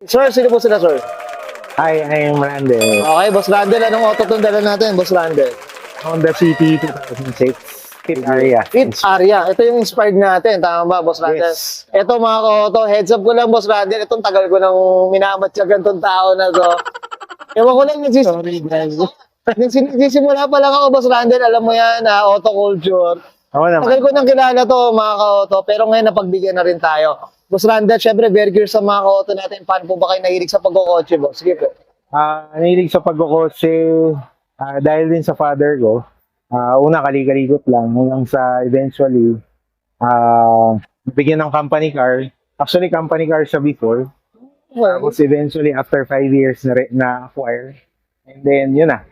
Sir, sino po sila, sir? Hi, I'm Randall. Okay, Boss Randall, anong auto itong dala natin, Boss Randall? Honda City 2006. Fit area. Fit Aria. Ito yung inspired natin. Tama ba, Boss Randall? Yes. Ito mga ka-auto, heads up ko lang, Boss Randall. Itong tagal ko nang minamatyagan tong tao na to. Ewan ko lang, nagsisimula pa lang ako, Boss Randall. Alam mo yan, auto culture. Ako naman. Tagal ko nang kilala to, mga ka-auto. Pero ngayon, napagbigyan na rin tayo. Boss Randall, syempre, very curious sa mga ka-auto natin. Paano po ba kayo nahilig sa pagkakotse, Boss? Sige po. Nahilig sa pagkukotse dahil din sa father ko. Una, kaligalikot lang. Hanggang sa eventually, bigyan ng company car. Actually, company car siya before. Well, Tapos eventually, after 5 years na-acquire. And then, yun na.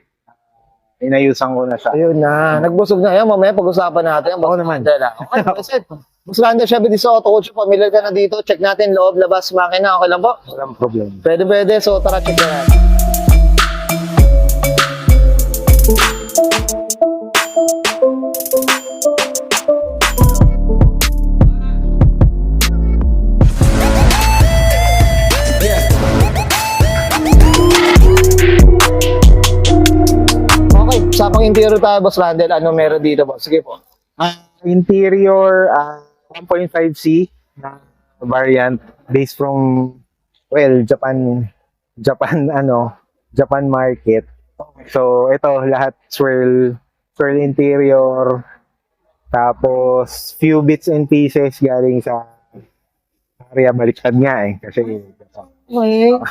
Inayusan ko na siya. ayun na. Nagbusog na yan. Mamaya pag-usapan natin. Ako naman. Okay, that's it. Boss Randall, syempre di sa auto culture. Familiar ka na dito. Check natin loob, labas, makina. Okay lang po? Walang problem. Pwede. So, tara, check na natin. Okay, usapang interior tayo, Boss Randall. Ano meron dito, Boss? Sige po. Interior, 1.5C na variant based from, well, Japan market. So, ito lahat swirl interior. Tapos, few bits and pieces galing sa area, baliktad nga kasi Okay. Ano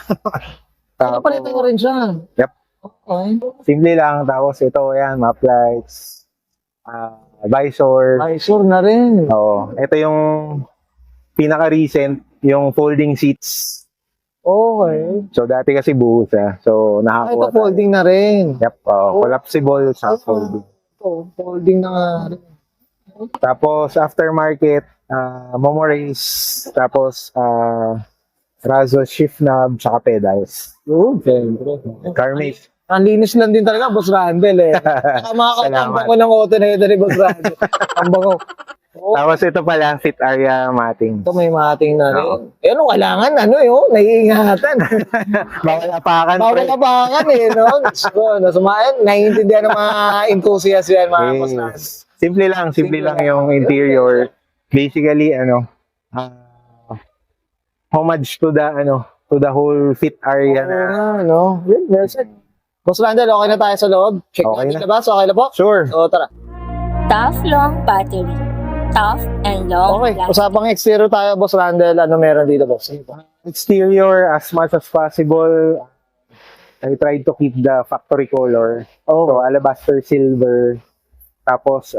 tapos, pala ito rin siya? Yep. Okay. simple lang. Tapos, ito, yan, map lights, visor. Ay, sure na rin. Oo. Ito yung pinaka-recent, yung folding seats. Okay. So, dati kasi buhos So, Ah, ito nakakuha tayo. folding na rin. Yep. Collapsible sa folding. Ito, folding na nga rin. Tapos, aftermarket, Momorace. Tapos, Razo shift knob, tsaka pedals. Yun, siyempre. Carmate. Ang linis lang din talaga, Boss Randall eh. Saka makakatambang ko ng auto na ito ni Boss Randall. Tambang ko. Oh, Tapos, ito pala, fit area matting. ito may mating na rin. Eh, ano, kailangan, naiingatan. Bawal apakan. Bawal pre. apakan eh, no? So, sumayan, naiintindihan ng mga enthusiasts yan, mga Boss Randall. Yes. Simple lang yung interior. Basically, homage to the whole fit area na. No? Yun, that's it. Boss Randall, okay na tayo sa loob? Check Okay natin na. labas, okay na po? Sure. O, tara. Tough long battery. Tough and long Okay, lasting. usapang exterior tayo, Boss Randall. Ano meron dito, Boss? Exterior, as much as possible, I tried to keep the factory color. So, alabaster silver. Tapos,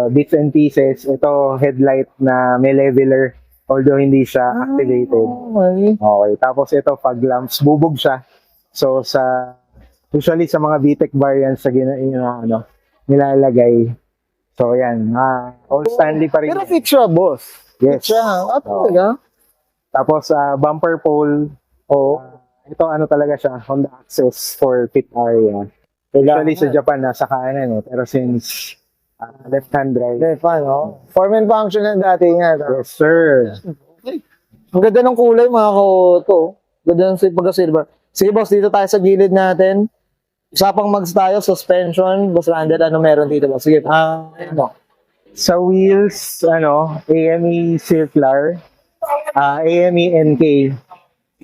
bits and pieces. Ito, headlight na may leveler. Although hindi siya activated. Okay. Okay. Tapos, ito, fog lamps. Bubog siya. So, usually sa mga VTEC variants sa nilalagay. So, yan. All Stanley pa rin. Pero fit siya, Boss. Yes. Fit siya. Talaga? Tapos, bumper pole. Ito, talaga siya. Honda Access for fit area. Usually sa Japan, nasa kanan. Pero since left-hand drive. Okay, fine, no? Form and function yan dati nga. Yes, sir. Ang ganda ng kulay, mga ka-auto. Ganda ng pagka-silver. Sige, Boss, dito tayo sa gilid natin. Usapang mags tayo, suspension. Boss Randall, ano meron dito, Boss? Sige, ano? Sa wheels, AME circular, AME NK.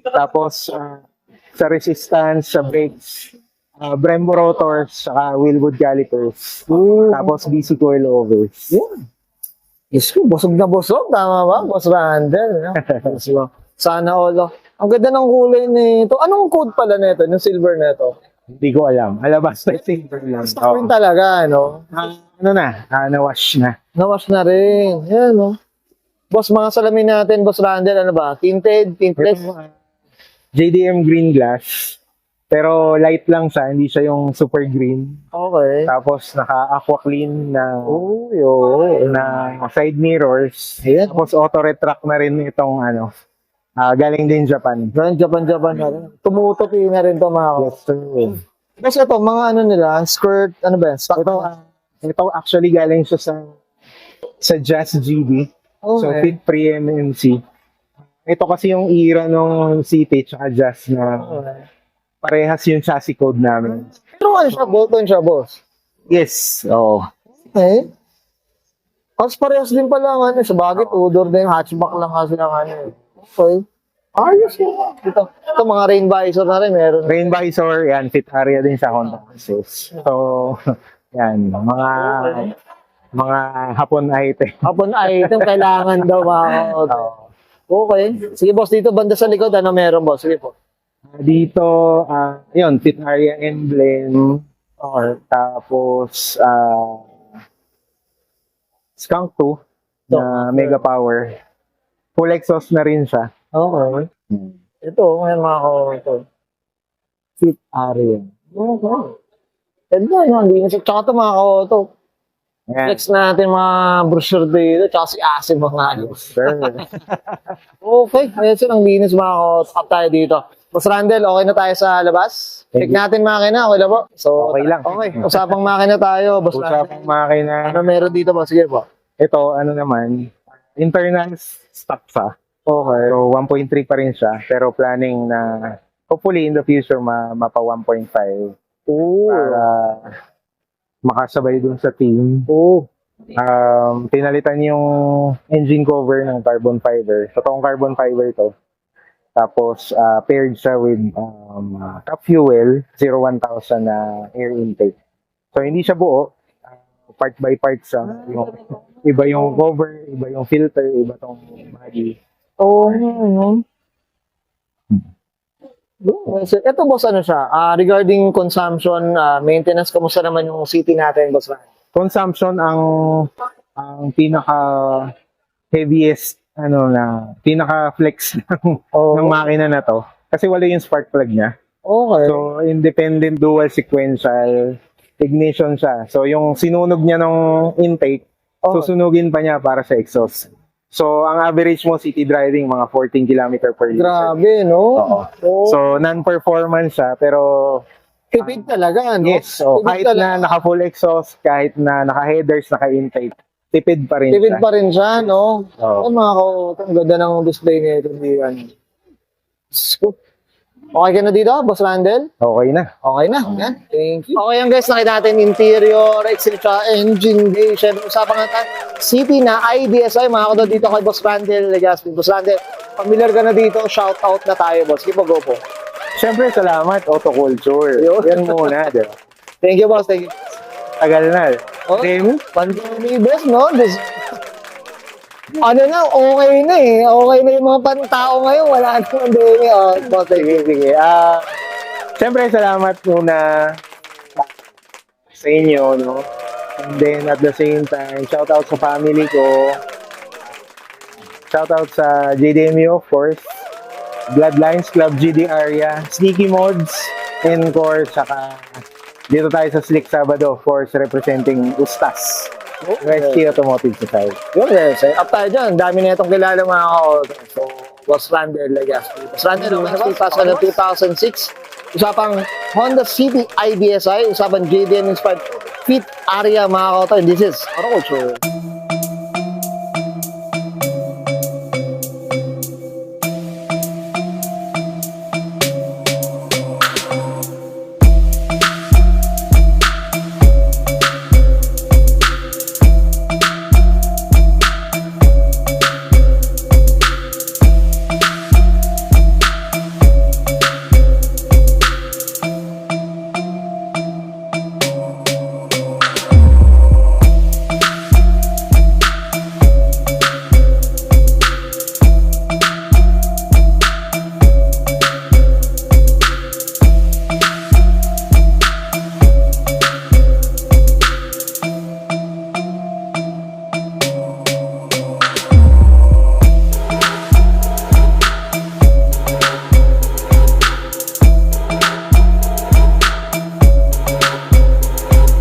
Tapos, sa resistance, sa brakes, Brembo rotors, saka wheelwood calipers. Tapos, BC coilovers. Yun. Yes, busog na busog. Tama ba, Boss Randall? Sana all. Ang ganda ng kulay nito. Anong code pala nito, yung silver nito? Hindi ko alam. Alabaster silver lang. Stock rin talaga, no? Nawash na. Nawash na rin. Yan, no? Boss, mga salamin natin, Boss Randall, ano ba? Tinted, tintless? JDM green glass. Pero light lang siya, hindi siya yung super green. Okay. Tapos naka-aqua clean na Yun. na side mirrors. Ayan. Tapos auto retract na rin itong galing din Japan. Japan na rin. Tumutupi na rin ito, mga Yes, sir. Kasi ito, mga nila, skirt, ano ba yan? Stock Ito actually galing siya sa Jazz GB. So Okay. fit pre-MMC. ito kasi yung era nung City tsaka Jazz na parehas yung chassis code namin. Pero ano siya, Bolton siya, boss? Yes, oo. Eh? Tapos parehas din pala ang ano, sa bagay, two-door din, hatchback lang kasi ng ano. Okay. Ayos yun. Ito mga rain visor na rin, meron. Rain visor, yan, fit area din sa Honda Access. So, yan, mga hapon item. Hapon item, kailangan daw mga auto. Okay. Sige, boss, dito banda sa likod, ano meron, boss? Sige po. Dito, yun, fit area emblem. Or, tapos, Skunk 2 na Mega Power. Full exhaust na rin siya. Okay. Ito, may mga auto. Fit area. Okay. Ganda, no? Hindi na siya. Tsaka ito mga auto. Yan. Flex natin mga brochure dito. Tsaka si Asim mga ayos. Sure. Okay. Ayun sila, ang linis mga auto. Tap tayo dito. Boss Randel, okay na tayo sa labas? Check natin makina, okay na po? So, Okay lang. Okay, usapang makina tayo, Boss Usapang Randel. makina. Ano meron dito po? Sige po. Ito, ano naman, internal stock siya. Okay. So, 1.3 pa rin siya. Pero planning na, hopefully in the future, mapa 1.5. Oo. Para makasabay dun sa team. Oo. Pinalitan yung engine cover ng carbon fiber. Totoong carbon fiber to. Tapos, paired siya with top fuel, 0-1,000 na air intake. So, hindi siya buo. Part by part siya. Iba yung cover, iba yung filter, iba tong body. Oo. Ito, boss, ano siya? Regarding consumption, maintenance, kamusta naman yung city natin, boss Randel? Consumption ang pinaka heaviest pinaka flex ng makina na to kasi wala yung spark plug niya. Okay. So independent dual sequential ignition siya. So yung sinunog niya ng intake, susunugin pa niya para sa exhaust. So ang average mo city driving mga 14 km per liter. Grabe, no? Oo. So non-performance siya pero tipid talaga, no? yes, so Tipid kahit talaga. na naka full exhaust, kahit na naka headers, naka intake, tipid pa rin Tipid siya. pa rin siya, no? Oo. Ay, mga kauto, ang ganda ng display nito. Okay ka na dito, Boss Randel? Okay na. Okay na. Yan. Thank you. Okay yan guys, nakita natin interior, etc. engine bay, syempre usapan nga tayo. City na IBSI, mga kauto dito kay Boss Randel Legaspi. Boss Randel, familiar ka na dito, shout out na tayo, boss. Keep go po. Siyempre, salamat, autoculture. Yun. Yan muna, di ba? Thank you, boss. Thank you. Tagal na. Oh, Demi? pandemic, best, no? Ano na, okay na eh. Okay na yung mga pantao ngayon. Wala na pandemic. Boss, thank you. Sige. Siyempre, salamat muna sa inyo, no? And then, at the same time, shout out sa family ko. Shout out sa JDMU, of course. Bloodlines Club GD area, Sneaky Mods, Encore, saka dito tayo sa Slick Sabado, of course, representing Ustas. ST Automotive Society. Yun, set up tayo dyan. Dami na itong kilala mga ka-auto. So, Boss Randel Legaspi. Boss Randel, Legaspi, pasok na 2006. Usapang Honda City IBSI. Usapang JDM inspired fit area mga ka-auto. And this is Autoculture.